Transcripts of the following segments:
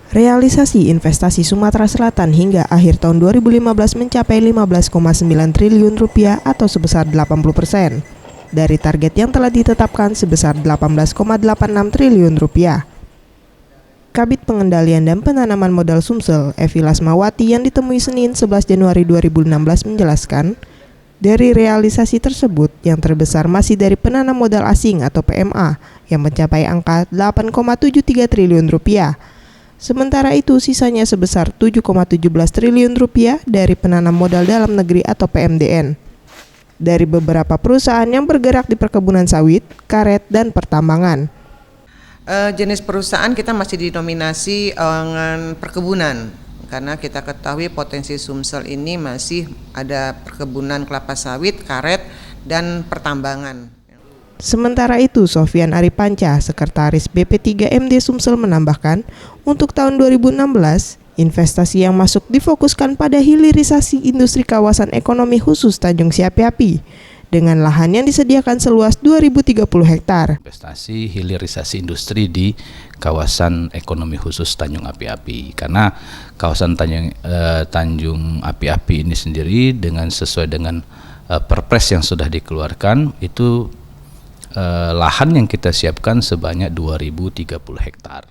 Realisasi investasi Sumatera Selatan hingga akhir tahun 2015 mencapai 15,9 triliun rupiah atau sebesar 80% dari target yang telah ditetapkan sebesar 18,86 triliun rupiah. Kabid Pengendalian dan Penanaman Modal Sumsel, Evi Lasmawati yang ditemui Senin 11 Januari 2016 menjelaskan, dari realisasi tersebut yang terbesar masih dari penanam modal asing atau PMA yang mencapai angka 8,73 triliun rupiah. Sementara itu sisanya sebesar 7,17 triliun rupiah dari penanam modal dalam negeri atau PMDN. Dari beberapa perusahaan yang bergerak di perkebunan sawit, karet, dan pertambangan. Jenis perusahaan kita masih didominasi dengan perkebunan karena kita ketahui potensi Sumsel ini masih ada perkebunan kelapa sawit, karet, dan pertambangan. Sementara itu, Sofyan Aripanca, Sekretaris BP3MD Sumsel menambahkan, untuk tahun 2016, investasi yang masuk difokuskan pada hilirisasi industri kawasan ekonomi khusus Tanjung Siapi-Api, dengan lahan yang disediakan seluas 2.030 hektar. Investasi hilirisasi industri di kawasan ekonomi khusus Tanjung Api-Api, karena kawasan Tanjung Api-Api ini sendiri sesuai dengan perpres yang sudah dikeluarkan itu lahan yang kita siapkan sebanyak 2.030 hektar.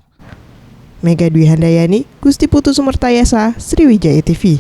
Mega Dwi Handayani, Gusti Putu Sumertayasa, Sriwijaya TV.